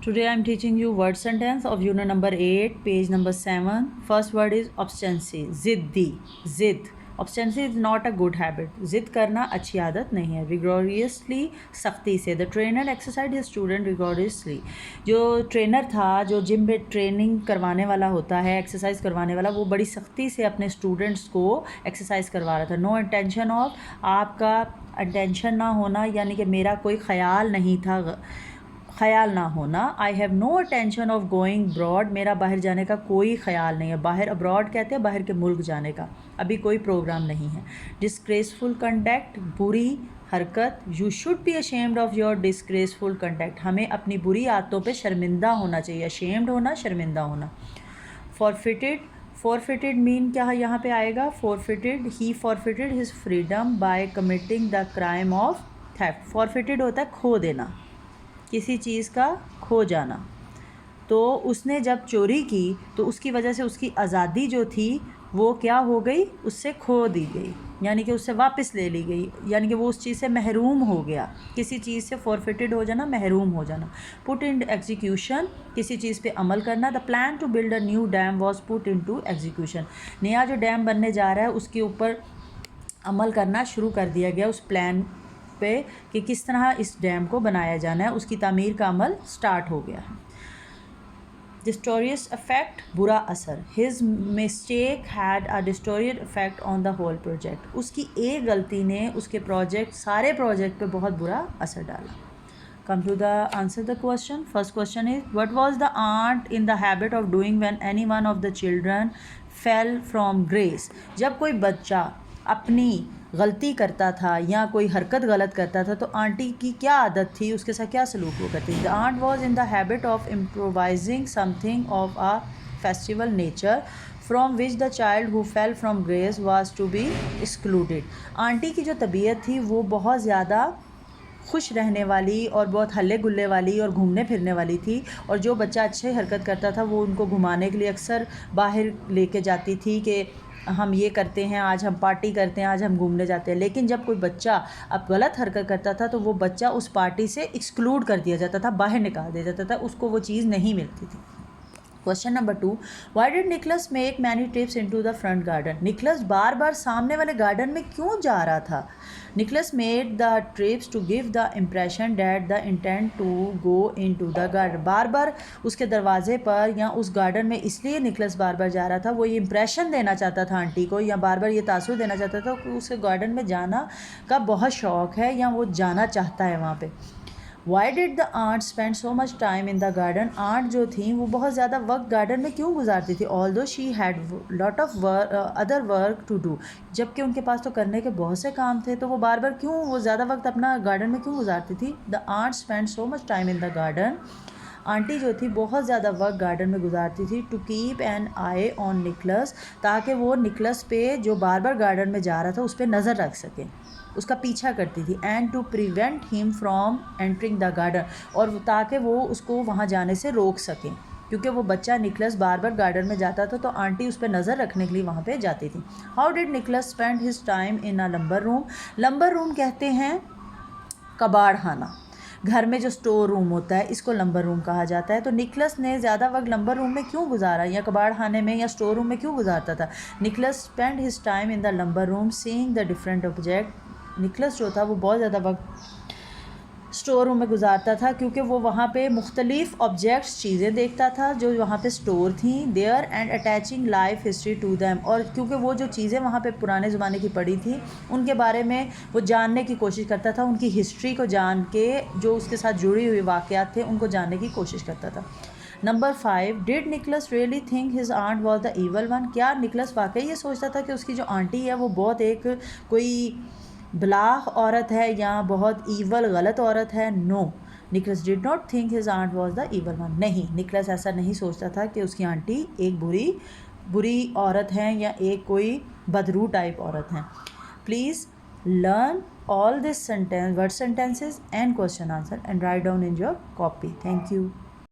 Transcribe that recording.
Today I am teaching you word sentence of unit number 8, page number 7. First word is obstinacy, ज़िद्दी, ज़िद. Obstinacy is not a good habit. ज़िद करना अच्छी आदत नहीं है. Rigorously, सख्ती से. The trainer exercised his student rigorously. जो ट्रेनर था, जो जिम में ट्रेनिंग करवाने वाला होता है, एक्सरसाइज करवाने वाला, वो बड़ी सख्ती से अपने स्टूडेंट्स को एक्सरसाइज करवा रहा था. नो इंटेंशन ऑफ, आपका इंटेंशन ना होना, यानी कि मेरा कोई ख्याल नहीं था, ख्याल ना होना. I have no attention of going broad, मेरा बाहर जाने का कोई ख्याल नहीं है. बाहर अब्रॉड कहते हैं बाहर के मुल्क जाने का. अभी कोई प्रोग्राम नहीं है. डिस्ग्रेसफुल कंडक्ट, बुरी हरकत. You should be ashamed of your disgraceful conduct, हमें अपनी बुरी आदतों पे शर्मिंदा होना चाहिए. अशेम्ड होना, शर्मिंदा होना. फॉरफिटेड, फॉरफिटेड मीन क्या है यहाँ पे आएगा? Forfeited, he forfeited his freedom bye committing the crime of theft. Forfeited होता है खो देना, किसी चीज़ का खो जाना. तो उसने जब चोरी की तो उसकी वजह से उसकी आज़ादी जो थी वो क्या हो गई? उससे खो दी गई, यानी कि उससे वापस ले ली गई, यानी कि वो उस चीज़ से महरूम हो गया. किसी चीज़ से फॉरफिटेड हो जाना, महरूम हो जाना. पुट इन एग्जीक्यूशन, किसी चीज़ पे अमल करना. The plan to build a new dam was put into execution. नया जो डैम बनने जा रहा है उसके ऊपर अमल करना शुरू कर दिया गया, उस प्लान पे कि किस तरह इस डैम को बनाया जाना है. उसकी तामीर का अमल स्टार्ट हो गया. डिस्टोरियस इफेक्ट, बुरा असर. His mistake had a disastrous effect on the whole project. उसकी एक गलती ने उसके प्रोजेक्ट, सारे प्रोजेक्ट पे बहुत बुरा असर डाला. Come to the answer the question. First question is, what was the aunt in the habit of doing when any one of the children fell from grace? जब कोई बच्चा अपनी गलती करता था या कोई हरकत गलत करता था तो आंटी की क्या आदत थी, उसके साथ क्या सलूक वो करती थी? The aunt was in the habit of improvising something of a festival nature from which the child who fell from grace was to be excluded. Aunty की जो तबीयत थी वो बहुत ज़्यादा खुश रहने वाली और बहुत हल्ले गुल्ले वाली और घूमने फिरने वाली थी. और जो बच्चा अच्छे हरकत करता था वो उनको घुमाने के लिए अक्सर बाहर लेके जाती थी कि हम ये करते हैं, आज हम पार्टी करते हैं, आज हम घूमने जाते हैं. लेकिन जब कोई बच्चा अब गलत हरकत करता था तो वो बच्चा उस पार्टी से एक्सक्लूड कर दिया जाता था, बाहर निकाल दिया जाता था, उसको वो चीज़ नहीं मिलती थी. Question number 2, why did Nicholas make many trips into the front garden? Nicholas बार बार सामने वाले गार्डन में क्यों जा रहा था? Nicholas made the trips to give the impression that the intent to go into the garden. बार बार उसके दरवाजे पर या उस गार्डन में इसलिए निकलस बार बार जा रहा था, वो ये इंप्रेशन देना चाहता था आंटी को, या बार बार ये तासुर देना चाहता था कि उसे गार्डन में जाना का बहुत शौक़ है या वो जाना चाहता है वहाँ पे. Why did the aunt spend so much time in the garden? Aunt जो थी वो बहुत ज़्यादा वक्त गार्डन में क्यों गुजारती थी? Although she had lot of other work to do, जबकि उनके पास तो करने के बहुत से काम थे, तो वो बार बार क्यों वो ज़्यादा वक्त अपना गार्डन में क्यों गुजारती थी? The aunt spend so much time in the garden. Aunty जो थी बहुत ज़्यादा वक्त गार्डन में गुजारती थी. To keep an eye on Nicholas, ताकि वो निकलस पे जो बार बार गार्डन में जा रहा था उस पर नज़र रख सकें, उसका पीछा करती थी. And to prevent him from entering the garden, और ताकि वो उसको वहाँ जाने से रोक सकें, क्योंकि वो बच्चा निकलस बार बार गार्डन में जाता था तो आंटी उस पर नज़र रखने के लिए वहाँ पे जाती थी. How did Nicholas spend his time in a lumbar room? Lumbar room कहते हैं कबाड़ खाना. घर में जो स्टोर रूम होता है इसको लंबर रूम कहा जाता है. तो निकलस ने ज़्यादा वक्त लंबर रूम में क्यों गुजारा, या कबाड़ खाने में या स्टोर रूम में क्यों गुजारता था? Nicholas spend his time in the lumbar room seeing the different object. Nicholas जो था वो बहुत ज़्यादा वक्त स्टोर रूम में गुजारता था क्योंकि वो वहाँ पे मुख्तलिफ ऑब्जेक्ट्स, चीज़ें देखता था जो वहाँ पे स्टोर थी. There and attaching life history to them, और क्योंकि वो जो चीज़ें वहाँ पे पुराने ज़माने की पड़ी थी उनके बारे में वो जानने की कोशिश करता था, उनकी हिस्ट्री को जान के जो उसके साथ जुड़ी हुई वाक़यात थे उनको जानने की कोशिश करता था. Number 5, did Nicholas really think his aunt was the evil one? क्या निकलस वाकई ये सोचता था कि उसकी जो आंटी है वो बहुत एक कोई ब्लाह औरत है या बहुत ईवल गलत औरत है? No, Nicholas did not think his aunt was the evil one. नहीं, निकलस ऐसा नहीं सोचता था कि उसकी आंटी एक बुरी औरत है या एक कोई बदरू टाइप औरत है. Please learn all this sentence, word sentences and question answer and write down in your copy. Thank you.